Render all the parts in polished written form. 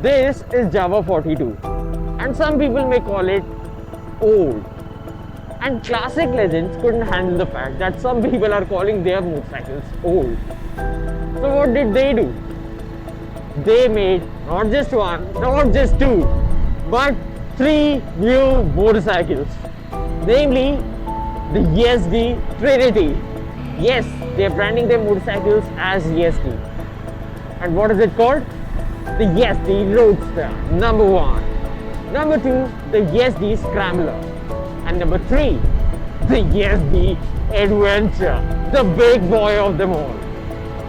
This is Java 42, and some people may call it old. And Classic Legends couldn't handle the fact that some people are calling their motorcycles old. So what did they do? They made not just one, not just two, but three new motorcycles. Namely, the ESD Trinity. Yes, they are branding their motorcycles as ESD. And what is it called? The ESD Roadster, number 1. Number 2, the ESD Scrambler. And number 3, the ESD Adventure, the big boy of them all.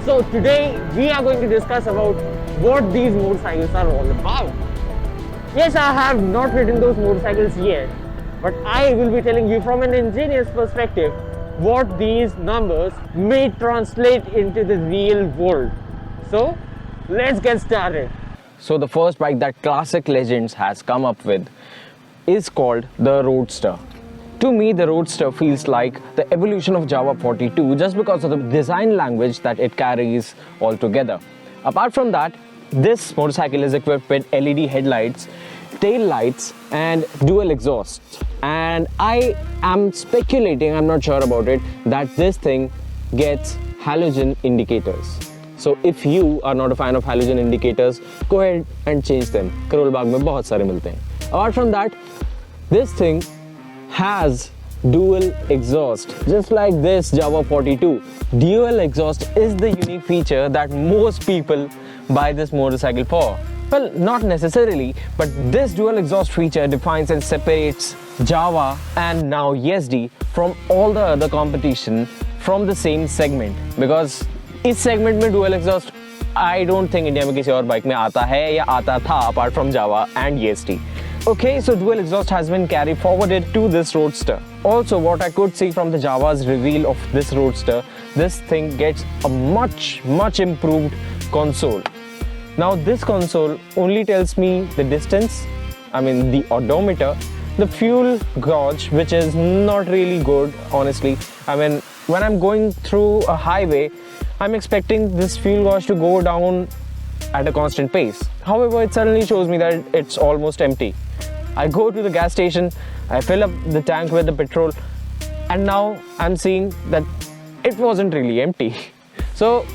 So today we are going to discuss about what these motorcycles are all about. Yes, I have not ridden those motorcycles yet, but I will be telling you from an engineer's perspective what these numbers may translate into the real world. So let's get started. So the first bike that Classic Legends has come up with is called the Roadster. To me, the Roadster feels like the evolution of Java 42 just because of the design language that it carries altogether. Apart from that, this motorcycle is equipped with LED headlights, tail lights and dual exhausts. And I am speculating, I'm not sure about it, that this thing gets halogen indicators. So if you are not a fan of halogen indicators, go ahead and change them. Karol Bagh mein bahut sare milte hain. Apart from that, this thing has dual exhaust, just like this Java 42. Dual exhaust is the unique feature that most people buy this motorcycle for. Well, not necessarily, but this dual exhaust feature defines and separates Java and now ESD from all the other competition from the same segment. Because इस segment में dual exhaust I don't think India में किसी और bike में आता है या आता था apart from Java and ESD. Okay, so dual exhaust has been carried forwarded to this Roadster. Also, what I could see from the Java's reveal of this Roadster, this thing gets a much improved console. Now this console only tells me the distance, I mean the odometer, the fuel gauge, which is not really good honestly. I mean, when I'm going through a highway, I'm expecting this fuel gauge to go down at a constant pace. However, it suddenly shows me that it's almost empty. I go to the gas station, I fill up the tank with the petrol, and now I'm seeing that it wasn't really empty. So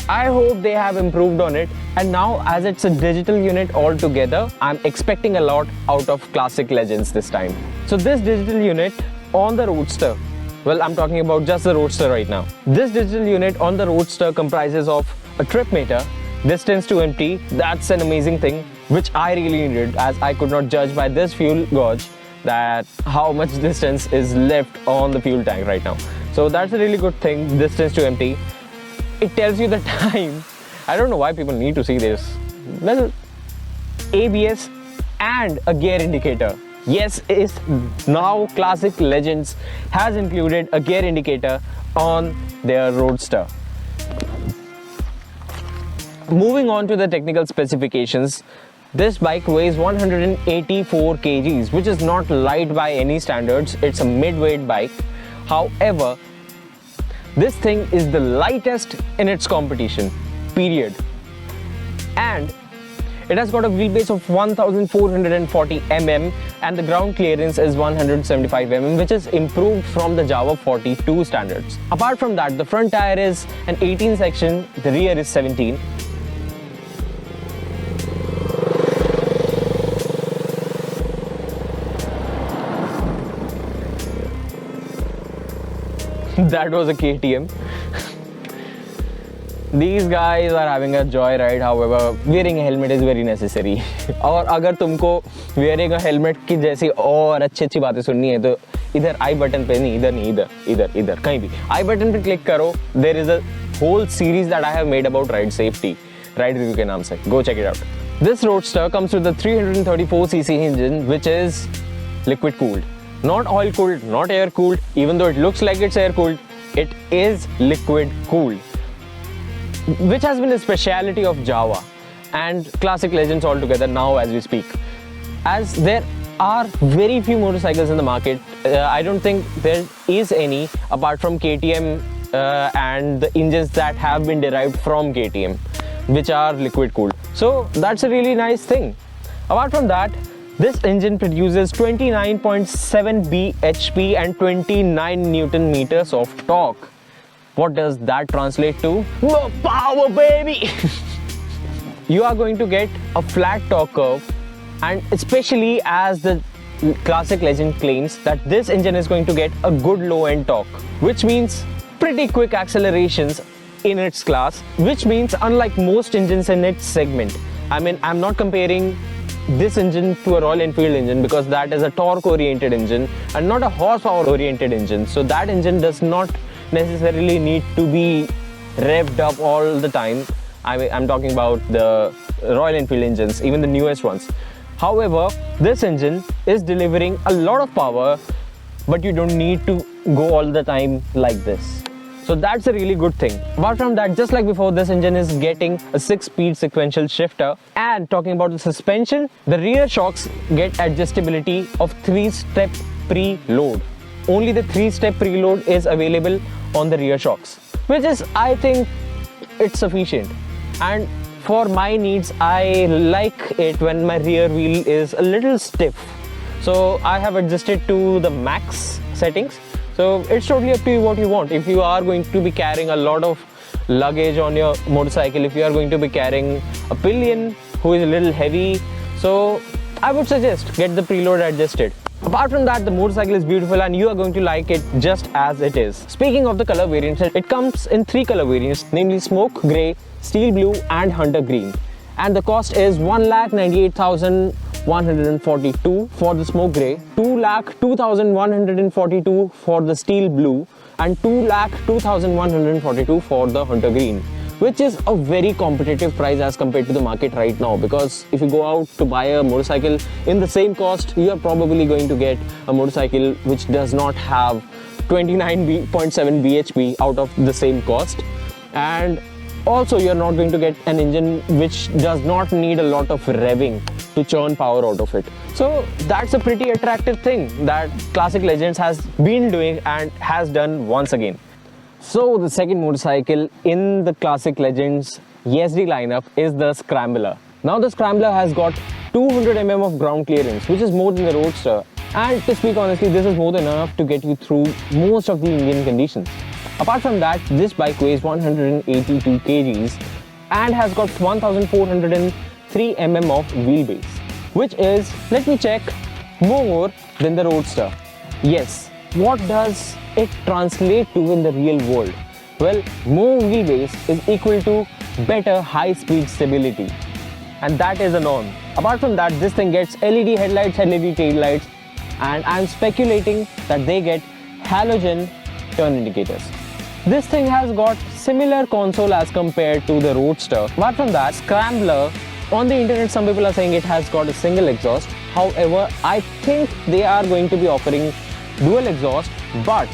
I hope they have improved on it, and now as it's a digital unit altogether, I'm expecting a lot out of Classic Legends this time. So this digital unit on the Roadster, well, I'm talking about just the Roadster right now. This digital unit on the Roadster comprises of a trip meter, distance to empty. That's an amazing thing, which I really needed, as I could not judge by this fuel gauge that how much distance is left on the fuel tank right now. So that's a really good thing, distance to empty. It tells you the time. I don't know why people need to see this. Well, ABS and a gear indicator. Yes, is now Classic Legends has included a gear indicator on their Roadster. Moving on to the technical specifications, this bike weighs 184 kgs, which is not light by any standards. It's a mid-weight bike. However, this thing is the lightest in its competition, period. And it has got a wheelbase of 1440 mm and the ground clearance is 175 mm, which is improved from the Java 42 standards. Apart from that, the front tire is an 18 section, the rear is 17. That was a KTM. These guys are having a joyride. However, wearing a helmet is very necessary. और अगर तुमको wearing a helmet की जैसी और अच्छी बातें सुननी है तो इधर I बटन पे नहीं, इधर नहीं, इधर कहीं भी I बटन पे क्लिक करो. There is a whole series that I have made about ride safety, ride review के नाम से. Go check it out. This Roadster comes with a 334cc engine, which is liquid cooled. Not oil cooled, not air cooled. Even though it looks like it's air cooled, it is liquid cooled, which has been a speciality of Java and Classic Legends altogether now as we speak. As there are very few motorcycles in the market, I don't think there is any apart from KTM and the engines that have been derived from KTM, which are liquid cooled. So that's a really nice thing. Apart from that, this engine produces 29.7 bhp and 29 newton meters of torque. What does that translate to? More power, baby! You are going to get a flat torque curve, and especially as the Classic Legend claims that this engine is going to get a good low end torque, which means pretty quick accelerations in its class, which means unlike most engines in its segment. I mean, I'm not comparing this engine to a Royal Enfield engine because that is a torque oriented engine and not a horsepower oriented engine. So that engine does not necessarily need to be revved up all the time. I'm talking about the Royal Enfield engines, even the newest ones. However, this engine is delivering a lot of power, but you don't need to go all the time like this. So that's a really good thing. Apart from that, just like before, this engine is getting a 6-speed sequential shifter. And talking about the suspension, the rear shocks get adjustability of 3-step preload. Only the 3-step preload is available on the rear shocks, which is, I think, it's sufficient. And for my needs, I like it when my rear wheel is a little stiff. So I have adjusted to the max settings. So it's totally up to you what you want. If you are going to be carrying a lot of luggage on your motorcycle, if you are going to be carrying a pillion who is a little heavy, so I would suggest get the preload adjusted. Apart from that, the motorcycle is beautiful and you are going to like it just as it is. Speaking of the color variants, it comes in 3 color variants, namely smoke grey, steel blue and hunter green. And the cost is 1,98,142 for the smoke grey, 2,02,142 for the steel blue and 2,02,142 for the hunter green, which is a very competitive price as compared to the market right now, because if you go out to buy a motorcycle in the same cost, you are probably going to get a motorcycle which does not have 29.7 bhp out of the same cost, and also you're not going to get an engine which does not need a lot of revving to churn power out of it. So that's a pretty attractive thing that Classic Legends has been doing and has done once again. So the second motorcycle in the Classic Legends ESD lineup is the Scrambler. Now the Scrambler has got 200 mm of ground clearance, which is more than the Roadster. And to speak honestly, this is more than enough to get you through most of the Indian conditions. Apart from that, this bike weighs 182 kgs and has got 1403 mm of wheelbase, which is, let me check, more than the Roadster. Yes, what does it translate to in the real world? Well, more wheelbase is equal to better high-speed stability, and that is a norm. Apart from that, this thing gets LED headlights, LED taillights, and I'm speculating that they get halogen turn indicators. This thing has got similar console as compared to the Roadster. Apart from that, Scrambler, on the internet some people are saying it has got a single exhaust. However, I think they are going to be offering dual exhaust, but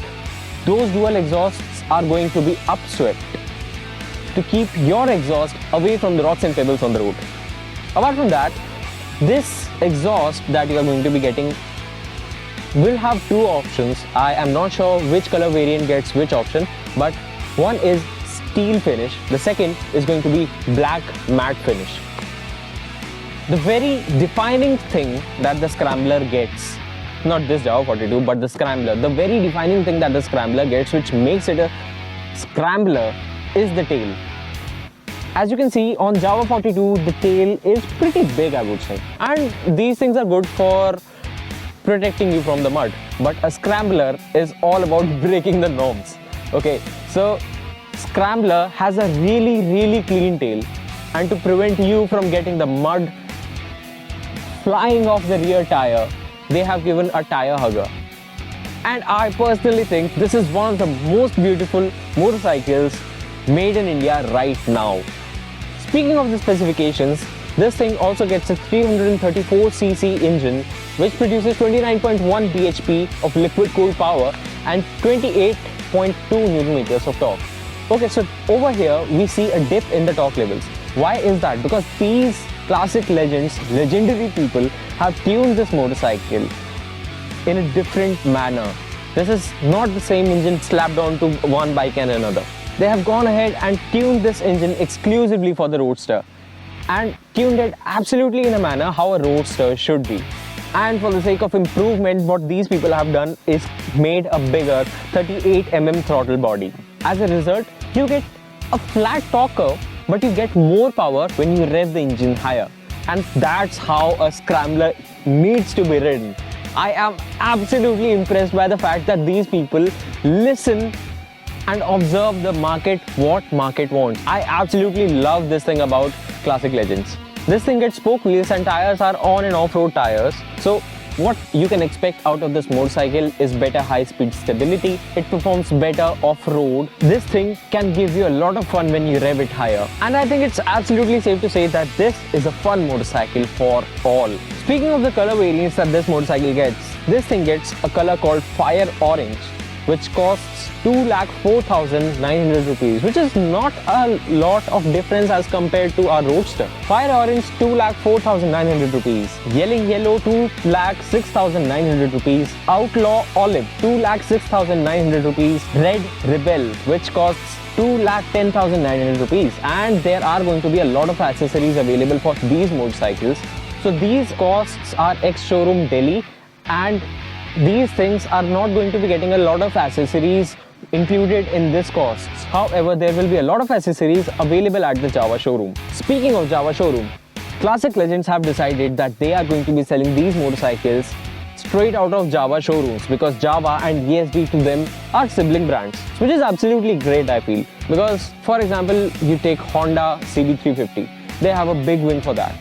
those dual exhausts are going to be upswept to keep your exhaust away from the rocks and pebbles on the road. Apart from that, this exhaust that you are going to be getting will have 2 options. I am not sure which color variant gets which option, but one is steel finish, the second is going to be black matte finish. The very defining thing that the Scrambler gets, not this Java 42 but the Scrambler, the very defining thing that the Scrambler gets which makes it a Scrambler is the tail. As you can see on Java 42, the tail is pretty big, I would say, and these things are good for protecting you from the mud, but a Scrambler is all about breaking the norms. Okay, so Scrambler has a really clean tail, and to prevent you from getting the mud flying off the rear tire, they have given a tire hugger. And I personally think this is one of the most beautiful motorcycles made in India right now. Speaking of the specifications, this thing also gets a 334cc engine which produces 29.1 bhp of liquid cooled power and 28.2 Nm of torque. Okay, so over here we see a dip in the torque levels. Why is that? Because these Classic Legends, legendary people, have tuned this motorcycle in a different manner. This is not the same engine slapped onto one bike and another. They have gone ahead and tuned this engine exclusively for the Roadster. and tuned it absolutely in a manner how a roadster should be. And for the sake of improvement, what these people have done is made a bigger 38mm throttle body. As a result, you get a flat torque curve, but you get more power when you rev the engine higher. And that's how a scrambler needs to be ridden. I am absolutely impressed by the fact that these people listen and observe the market, what market wants. I absolutely love this thing about Classic Legends. This thing gets spoke wheels and tires are on and off-road tires. So what you can expect out of this motorcycle is better high-speed stability. It performs better off-road. This thing can give you a lot of fun when you rev it higher. And I think it's absolutely safe to say that this is a fun motorcycle for all. Speaking of the color variants that this motorcycle gets, this thing gets a color called Fire Orange, which costs 2,04,900 rupees, which is not a lot of difference as compared to our Roadster. Fire Orange 2,04,900 rupees, Yelling Yellow 2,06,900 rupees, Outlaw Olive 2,06,900 rupees, Red Rebel, which costs 2,10,900 rupees, and there are going to be a lot of accessories available for these motorcycles. So these costs are ex-showroom Delhi, and these things are not going to be getting a lot of accessories included in this costs. However, there will be a lot of accessories available at the Java showroom. Speaking of Java showroom, Classic Legends have decided that they are going to be selling these motorcycles straight out of Java showrooms, because Java and ESD to them are sibling brands, which is absolutely great, I feel. Because for example, you take Honda CB350, they have a big wing for that,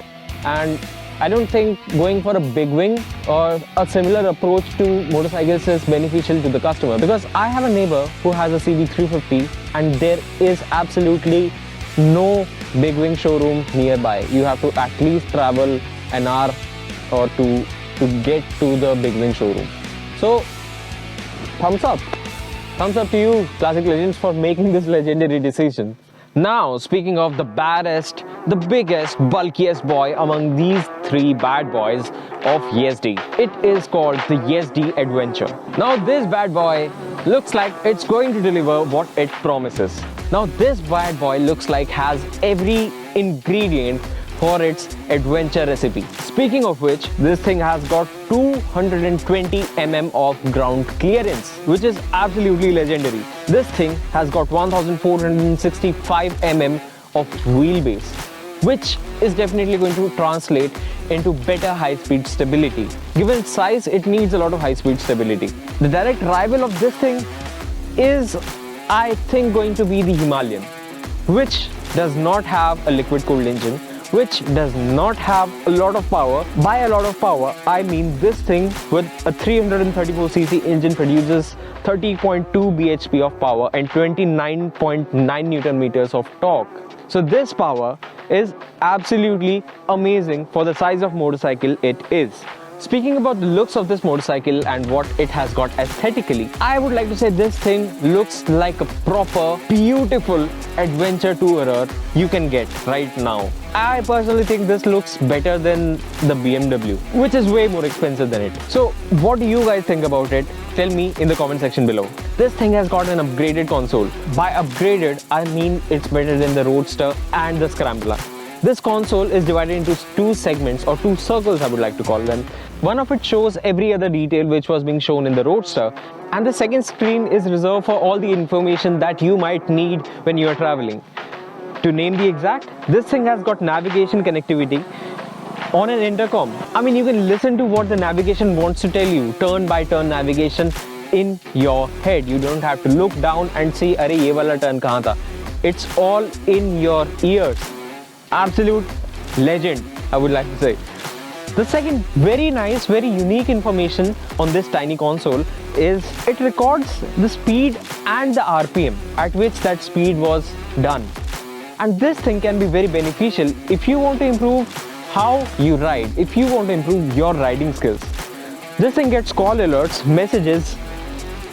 and I don't think going for a big wing or a similar approach to motorcycles is beneficial to the customer, because I have a neighbor who has a CB350 and there is absolutely no big wing showroom nearby. You have to at least travel an hour or two to get to the big wing showroom. So thumbs up to you, Classic Legends, for making this legendary decision. Now, speaking of the baddest, the biggest, bulkiest boy among these three bad boys of YesD, it is called the YesD Adventure. Now, this bad boy looks like it's going to deliver what it promises. Now, this bad boy looks like has every ingredient for its adventure recipe. Speaking of which, this thing has got 220 mm of ground clearance, which is absolutely legendary. This thing has got 1465 mm of wheelbase, which is definitely going to translate into better high-speed stability. Given size, it needs a lot of high-speed stability. The direct rival of this thing is, I think, going to be the Himalayan, which does not have a liquid-cooled engine, which does not have a lot of power. By a lot of power, I mean this thing with a 334cc engine produces 30.2 bhp of power and 29.9 Newton meters of torque. So this power is absolutely amazing for the size of motorcycle it is. Speaking about the looks of this motorcycle and what it has got aesthetically, I would like to say this thing looks like a proper, beautiful adventure tourer you can get right now. I personally think this looks better than the BMW, which is way more expensive than it. So what do you guys think about it? Tell me in the comment section below. This thing has got an upgraded console. By upgraded, I mean it's better than the Roadster and the Scrambler. This console is divided into two segments, or two circles I would like to call them. One of it shows every other detail which was being shown in the Roadster, and the second screen is reserved for all the information that you might need when you are traveling. To name the exact, this thing has got navigation connectivity on an intercom. I mean, you can listen to what the navigation wants to tell you, turn by turn navigation in your head. You don't have to look down and see, "Arey, ye wala turn kahan tha?" It's all in your ears. Absolute legend, I would like to say. The second very nice, very unique information on this tiny console is it records the speed and the RPM at which that speed was done. And this thing can be very beneficial if you want to improve how you ride, if you want to improve your riding skills. This thing gets call alerts, messages,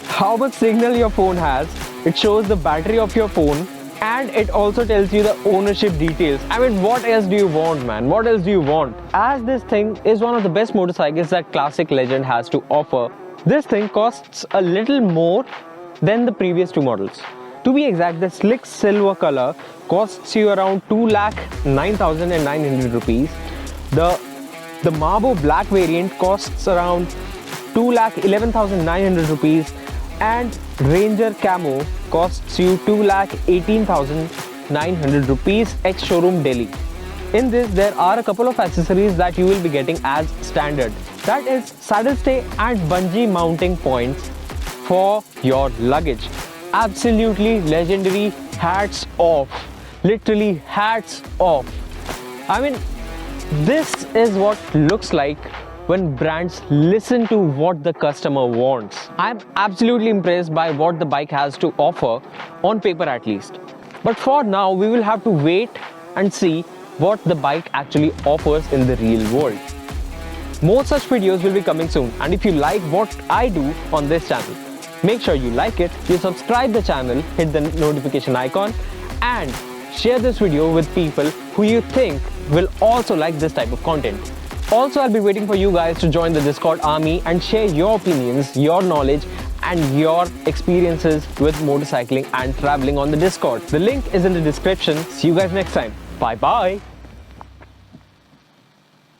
how much signal your phone has, it shows the battery of your phone, and it also tells you the ownership details. I mean, what else do you want, man? What else do you want? As this thing is one of the best motorcycles that Classic Legend has to offer, this thing costs a little more than the previous two models. To be exact, the slick silver color costs you around 2,09,900 rupees. The Marbo black variant costs around 2,11,900 rupees, and Ranger Camo costs you 2,18,900 rupees ex showroom Delhi. In this, there are a couple of accessories that you will be getting as standard. That is saddle stay and bungee mounting points for your luggage. Absolutely legendary, hats off. Literally hats off. I mean, this is what looks like when brands listen to what the customer wants. I'm absolutely impressed by what the bike has to offer, on paper at least. But for now, we will have to wait and see what the bike actually offers in the real world. More such videos will be coming soon, and if you like what I do on this channel, make sure you like it, you subscribe the channel, hit the notification icon, and share this video with people who you think will also like this type of content. Also, I'll be waiting for you guys to join the Discord army and share your opinions, your knowledge, and your experiences with motorcycling and traveling on the Discord. The link is in the description. See you guys next time. Bye bye.